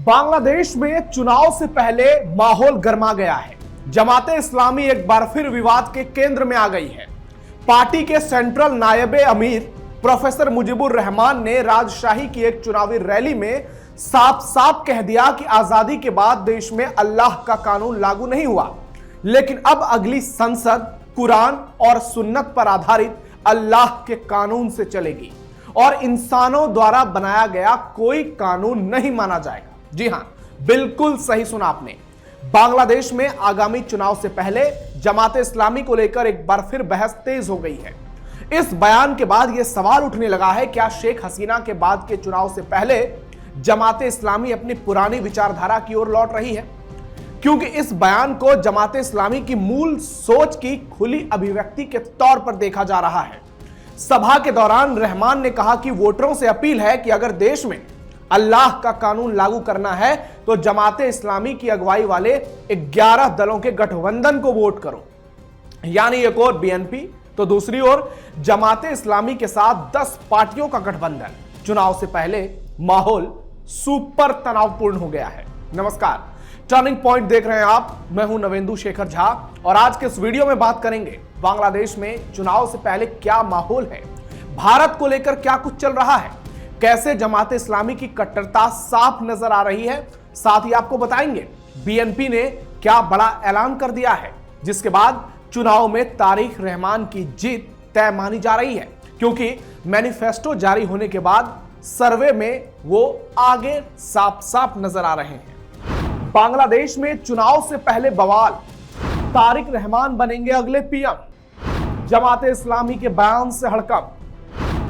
बांग्लादेश में चुनाव से पहले माहौल गर्मा गया है। जमाते इस्लामी एक बार फिर विवाद के केंद्र में आ गई है। पार्टी के सेंट्रल नायबे अमीर प्रोफेसर मुजीबुर रहमान ने राजशाही की एक चुनावी रैली में साफ साफ कह दिया कि आजादी के बाद देश में अल्लाह का कानून लागू नहीं हुआ, लेकिन अब अगली संसद कुरान और सुन्नत पर आधारित अल्लाह के कानून से चलेगी और इंसानों द्वारा बनाया गया कोई कानून नहीं माना जाएगा। जी हां, बिल्कुल सही सुना आपने। बांग्लादेश में आगामी चुनाव से पहले जमाते इस्लामी को लेकर एक बार फिर बहस तेज हो गई है। इस बयान के बाद यह सवाल उठने लगा है, क्या शेख हसीना के बाद के चुनाव से पहले जमाते इस्लामी अपनी पुरानी विचारधारा की ओर लौट रही है? क्योंकि इस बयान को जमाते इस्लामी की मूल सोच की खुली अभिव्यक्ति के तौर पर देखा जा रहा है। सभा के दौरान रहमान ने कहा कि वोटरों से अपील है कि अगर देश में अल्लाह का कानून लागू करना है तो जमाते इस्लामी की अगुवाई वाले 11 दलों के गठबंधन को वोट करो, यानी एक और बीएनपी तो दूसरी ओर जमाते इस्लामी के साथ 10 पार्टियों का गठबंधन। चुनाव से पहले माहौल सुपर तनावपूर्ण हो गया है। नमस्कार, टर्निंग पॉइंट देख रहे हैं आप। मैं हूं नवेंदु शेखर झा और आज के इस वीडियो में बात करेंगे बांग्लादेश में चुनाव से पहले क्या माहौल है, भारत को लेकर क्या कुछ चल रहा है, कैसे जमाते इस्लामी की कट्टरता साफ नजर आ रही है। साथ ही आपको बताएंगे बीएनपी ने क्या बड़ा ऐलान कर दिया है, जिसके बाद चुनाव में तारिक रहमान की जीत तय मानी जा रही है, क्योंकि मैनिफेस्टो जारी होने के बाद सर्वे में वो आगे साफ साफ नजर आ रहे हैं। बांग्लादेश में चुनाव से पहले बवाल, तारिक रहमान बनेंगे अगले पीएम, जमाते इस्लामी के बयान से हड़कंप,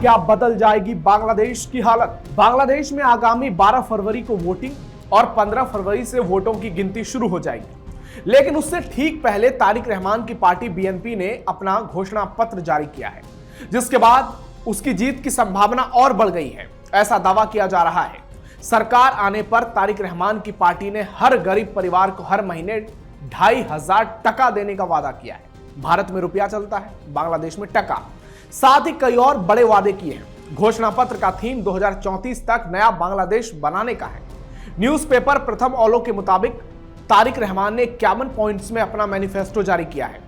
क्या बदल जाएगी बांग्लादेश की हालत। बांग्लादेश में आगामी 12 फरवरी को वोटिंग और 15 फरवरी से वोटों की गिनती शुरू हो जाएगी, लेकिन उससे ठीक पहले तारिक रहमान की पार्टी बीएनपी ने अपना घोषणा पत्र जारी किया है, जिसके बाद उसकी जीत की संभावना और बढ़ गई है, ऐसा दावा किया जा रहा है। सरकार आने पर तारिक रहमान की पार्टी ने हर गरीब परिवार को हर महीने 2500 टका देने का वादा किया है। भारत में रुपया चलता है, बांग्लादेश में टका। साथ ही कई और बड़े वादे किए हैं। घोषणा पत्र का थीम 2034 तक नया बांग्लादेश बनाने का है। न्यूज़पेपर प्रथम ऑलो के मुताबिक तारिक रहमान ने 51 पॉइंट्स में अपना मैनिफेस्टो जारी किया है।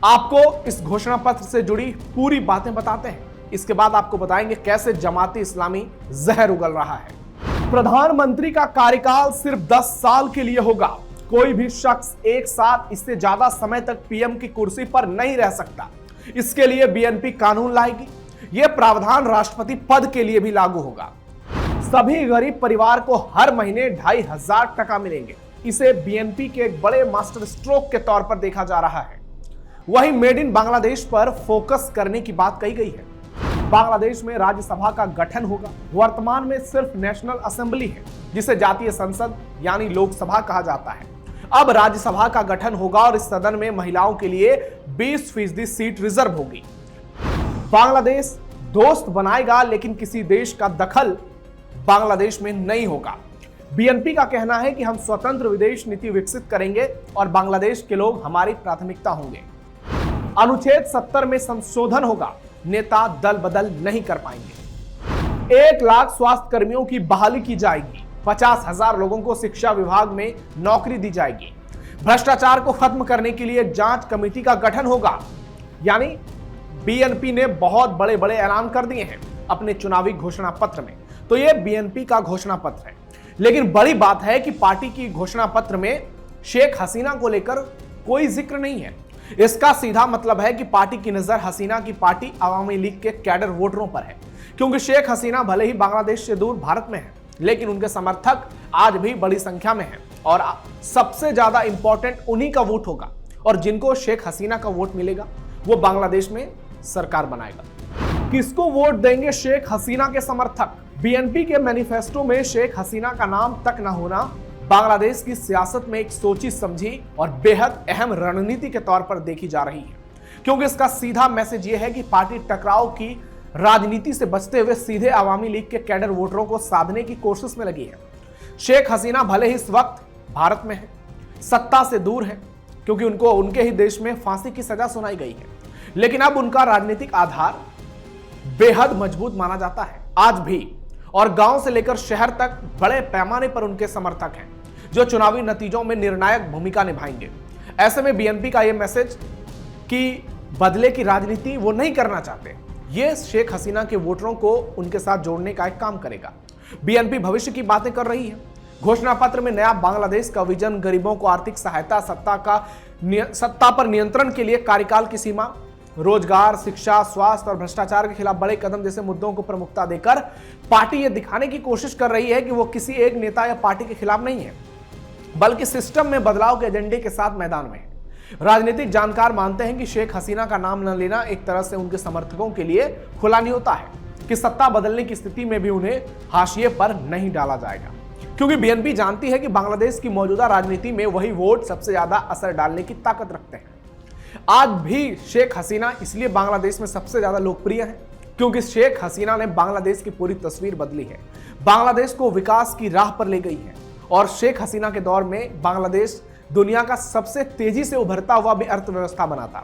आपको इस घोषणा पत्र से जुड़ी पूरी बातें बताते हैं, इसके बाद आपको बताएंगे कैसे जमाती इस्लामी जहर उगल रहा है। प्रधानमंत्री का कार्यकाल सिर्फ 10 साल के लिए होगा। कोई भी शख्स एक साथ इससे ज्यादा समय तक पीएम की कुर्सी पर नहीं रह सकता। इसके लिए बीएनपी कानून लाएगी। यह प्रावधान राष्ट्रपति पद के लिए भी लागू होगा। सभी गरीब परिवार को हर महीने 2500 टका मिलेंगे। इसे बीएनपी के एक बड़े मास्टर स्ट्रोक के तौर पर देखा जा रहा है। वहीं मेड इन बांग्लादेश पर फोकस करने की बात कही गई है। बांग्लादेश में राज्यसभा का गठन होगा। वर्तमान में सिर्फ नेशनल असेंबली है, जिसे जातीय संसद यानी लोकसभा कहा जाता है। अब राज्यसभा का गठन होगा और इस सदन में महिलाओं के लिए 20% सीट रिजर्व होगी। बांग्लादेश दोस्त बनाएगा, लेकिन किसी देश का दखल बांग्लादेश में नहीं होगा। बीएनपी का कहना है कि हम स्वतंत्र विदेश नीति विकसित करेंगे और बांग्लादेश के लोग हमारी प्राथमिकता होंगे। अनुच्छेद 70 में संशोधन होगा। नेता दल बदल नहीं कर पाएंगे। 1 लाख स्वास्थ्य कर्मियों की बहाली की जाएगी। 50,000 लोगों को शिक्षा विभाग में नौकरी दी जाएगी। भ्रष्टाचार को खत्म करने के लिए जांच कमेटी का गठन होगा। यानी बीएनपी ने बहुत बड़े बड़े ऐलान कर दिए हैं अपने चुनावी घोषणा पत्र में। तो यह बीएनपी का घोषणा पत्र है, लेकिन बड़ी बात है कि पार्टी की घोषणा पत्र में शेख हसीना को लेकर कोई जिक्र नहीं है। इसका सीधा मतलब है कि पार्टी की नजर हसीना की पार्टी अवामी लीग के कैडर वोटरों पर है, क्योंकि शेख हसीना भले ही बांग्लादेश से दूर भारत में है, लेकिन उनके समर्थक आज भी बड़ी संख्या में हैं और सबसे ज्यादा इंपॉर्टेंट उन्हीं का वोट होगा। और जिनको शेख हसीना का वोट मिलेगा वो बांग्लादेश में सरकार बनाएगा। किसको वोट देंगे शेख हसीना के समर्थक? बीएनपी के मैनिफेस्टो में शेख हसीना का नाम तक न होना बांग्लादेश की सियासत में एक सोची समझी और बेहद अहम रणनीति के तौर पर देखी जा रही है, क्योंकि इसका सीधा मैसेज यह है कि पार्टी टकराव की राजनीति से बचते हुए सीधे अवामी लीग के कैडर वोटरों को साधने की कोशिश में लगी है। शेख हसीना भले ही इस वक्त भारत में है, सत्ता से दूर है, क्योंकि उनको उनके ही देश में फांसी की सजा सुनाई गई है, लेकिन अब उनका राजनीतिक आधार बेहद मजबूत माना जाता है आज भी। और गांव से लेकर शहर तक बड़े पैमाने पर उनके समर्थक हैं जो चुनावी नतीजों में निर्णायक भूमिका निभाएंगे। ऐसे में बीएनपी का यह मैसेज कि बदले की राजनीति वो नहीं करना चाहते, ये शेख हसीना के वोटरों को उनके साथ जोड़ने का एक काम करेगा। बीएनपी भविष्य की बातें कर रही है। घोषणा पत्र में नया बांग्लादेश का विजन, गरीबों को आर्थिक सहायता, सत्ता पर नियंत्रण के लिए कार्यकाल की सीमा, रोजगार, शिक्षा, स्वास्थ्य और भ्रष्टाचार के खिलाफ बड़े कदम जैसे मुद्दों को प्रमुखता देकर पार्टी ये दिखाने की कोशिश कर रही है कि वो किसी एक नेता या पार्टी के खिलाफ नहीं है, बल्कि सिस्टम में बदलाव के एजेंडे के साथ मैदान में है। राजनीतिक जानकार मानते हैं कि शेख हसीना का नाम न लेना एक तरह से उनके समर्थकों के लिए खुला नहीं होता है कि सत्ता बदलने की स्थिति में भी उन्हें हाशिए पर नहीं डाला जाएगा, क्योंकि बीएनपी जानती है कि बांग्लादेश की मौजूदा राजनीति में वही वोट सबसे ज्यादा असर डालने की ताकत रखते हैं। आज भी शेख हसीना इसलिए बांग्लादेश में सबसे ज्यादा लोकप्रिय है क्योंकि शेख हसीना ने बांग्लादेश की पूरी तस्वीर बदली है, बांग्लादेश को विकास की राह पर ले गई है। और शेख हसीना के दौर में बांग्लादेश दुनिया का सबसे तेजी से उभरता हुआ भी अर्थव्यवस्था बना था।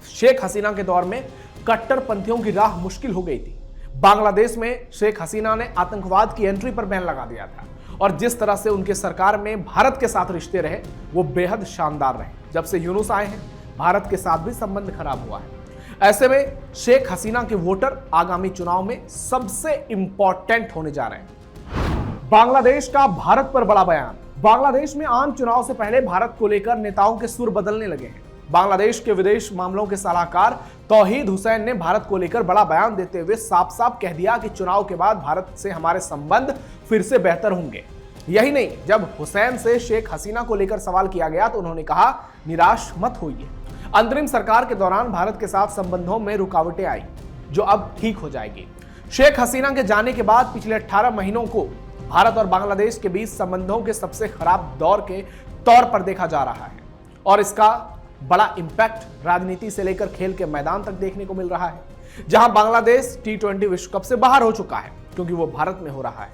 शेख हसीना के दौर में कट्टरपंथियों की राह मुश्किल हो गई थी। बांग्लादेश में शेख हसीना ने आतंकवाद की एंट्री पर बैन लगा दिया था और जिस तरह से उनके सरकार में भारत के साथ रिश्ते रहे वो बेहद शानदार रहे। जब से यूनुस आए हैं भारत के साथ भी संबंध खराब हुआ है। ऐसे में शेख हसीना के वोटर आगामी चुनाव में सबसे इंपॉर्टेंट होने जा रहे हैं। बांग्लादेश का भारत पर बड़ा बयान। बांग्लादेश में आम चुनाव से पहले भारत को लेकर नेताओं के सुर बदलने लगे हैं। बांग्लादेश के विदेश मामलों के सलाहकार तौहीद हुसैन ने भारत को लेकर बड़ा बयान देते हुए साफ साफ कह दिया कि चुनाव के बाद भारत से हमारे संबंध फिर से बेहतर होंगे। यही नहीं, जब हुसैन से शेख हसीना को लेकर सवाल किया गया तो उन्होंने कहा, निराश मत होइए। अंतरिम सरकार के दौरान भारत के साथ संबंधों में रुकावटें आई जो अब ठीक हो जाएगी। शेख हसीना के जाने के बाद पिछले 18 महीनों को भारत और बांग्लादेश के बीच संबंधों के सबसे खराब दौर के तौर पर देखा जा रहा है और इसका बड़ा इंपैक्ट राजनीति से लेकर खेल के मैदान तक देखने को मिल रहा है, जहां बांग्लादेश T20 विश्व कप से बाहर हो चुका है क्योंकि वो भारत में हो रहा है।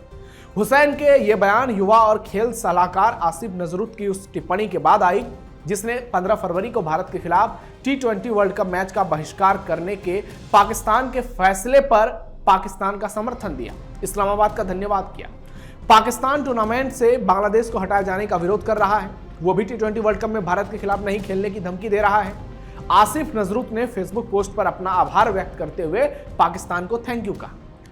हुसैन के ये बयान युवा और खेल सलाहकार आसिफ नजरुत की उस टिप्पणी के बाद आई जिसने 15 फरवरी को भारत के खिलाफ T20 वर्ल्ड कप मैच का बहिष्कार करने के पाकिस्तान के फैसले पर पाकिस्तान का समर्थन दिया, इस्लामाबाद का धन्यवाद किया। पाकिस्तान टूर्नामेंट से बांग्लादेश को हटाए जाने का विरोध कर रहा है, वो भी T20 वर्ल्ड कप में भारत के खिलाफ नहीं खेलने की धमकी दे रहा है। आसिफ नजरुत ने फेसबुक पोस्ट पर अपना आभार व्यक्त करते हुए पाकिस्तान को थैंक यू कहा।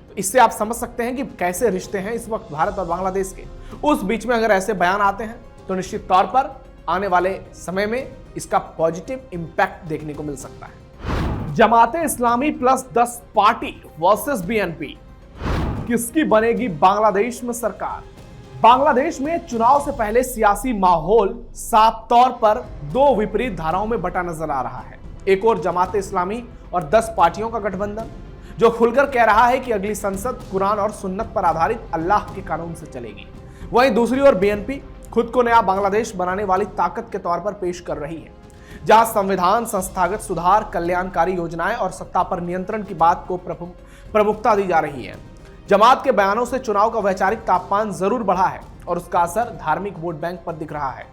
तो इससे आप समझ सकते हैं कि कैसे रिश्ते हैं इस वक्त भारत और बांग्लादेश के। उस बीच में अगर ऐसे बयान आते हैं तो निश्चित तौर पर आने वाले समय में इसका पॉजिटिव इंपैक्ट देखने को मिल सकता है। जमाते इस्लामी प्लस 10 पार्टी वर्सेस बीएनपी, किसकी बनेगी बांग्लादेश में सरकार? बांग्लादेश में चुनाव से पहले सियासी माहौल साफ तौर पर दो विपरीत धाराओं में बटा नजर आ रहा है। एक और जमाते इस्लामी और 10 पार्टियों का गठबंधन जो खुलकर कह रहा है कि अगली संसद कुरान और सुन्नत पर आधारित अल्लाह के कानून से चलेगी। वहीं दूसरी ओर बीएनपी खुद को नया बांग्लादेश बनाने वाली ताकत के तौर पर पेश कर रही है, जहां संविधान, संस्थागत सुधार, कल्याणकारी योजनाएं और सत्ता पर नियंत्रण की बात को प्रमुखता दी जा रही है। जमात के बयानों से चुनाव का वैचारिक तापमान जरूर बढ़ा है और उसका असर धार्मिक वोट बैंक पर दिख रहा है,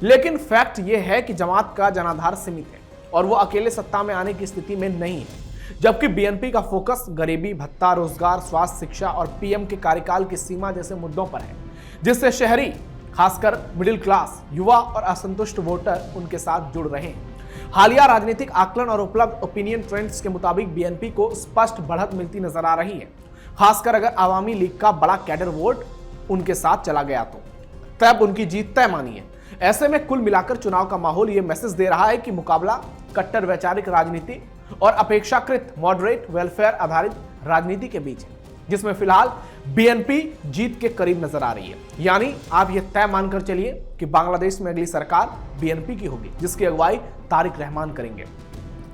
लेकिन फैक्ट यह है कि जमात का जनाधार सीमित है और वो अकेले सत्ता में आने की स्थिति में नहीं है, जबकि बीएनपी का फोकस गरीबी भत्ता, रोजगार, स्वास्थ्य, शिक्षा और पीएम के कार्यकाल की सीमा जैसे मुद्दों पर है, जिससे शहरी, खासकर मिडिल क्लास, युवा और असंतुष्ट वोटर उनके साथ जुड़ रहे हैं। हालिया राजनीतिक आकलन और उपलब्ध ओपिनियन ट्रेंड्स के मुताबिक बीएनपी को स्पष्ट बढ़त मिलती नजर आ रही है, खासकर अगर आवामी लीग का बड़ा कैडर वोट उनके साथ चला गया तो तब उनकी जीत तय मानी है। ऐसे में कुल मिलाकर चुनाव का माहौल यह मैसेज दे रहा है कि मुकाबला कट्टर वैचारिक राजनीति और अपेक्षाकृत मॉडरेट वेलफेयर आधारित राजनीति के बीच है, जिसमें फिलहाल बीएनपी जीत के करीब नजर आ रही है। यानी आप यह तय मानकर चलिए कि बांग्लादेश में अगली सरकार बीएनपी की होगी, जिसकी अगुवाई तारिक रहमान करेंगे।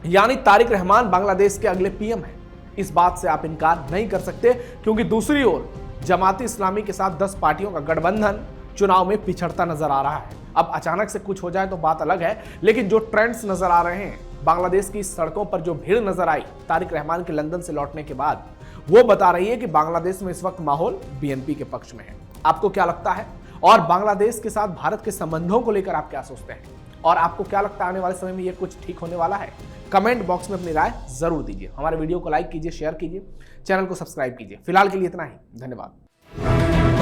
यानी तारिक रहमान बांग्लादेश के अगले पीएम हैं। इस बात से आप इनकार नहीं कर सकते, क्योंकि दूसरी ओर जमाती इस्लामी के साथ 10 पार्टियों का गठबंधन चुनाव में पिछड़ता नजर आ रहा है। अब अचानक से कुछ हो जाए तो बात अलग है, लेकिन जो ट्रेंड्स नजर आ रहे हैं, बांग्लादेश की सड़कों पर जो भीड़ नजर आई तारिक रहमान के लंदन से लौटने के बाद, वो बता रही है कि बांग्लादेश में इस वक्त माहौल बीएनपी के पक्ष में है। आपको क्या लगता है? और बांग्लादेश के साथ भारत के संबंधों को लेकर आप क्या सोचते हैं? और आपको क्या लगता है आने वाले समय में ये कुछ ठीक होने वाला है? कमेंट बॉक्स में अपनी राय जरूर दीजिए। हमारे वीडियो को लाइक कीजिए, शेयर कीजिए, चैनल को सब्सक्राइब कीजिए। फिलहाल के लिए इतना ही, धन्यवाद।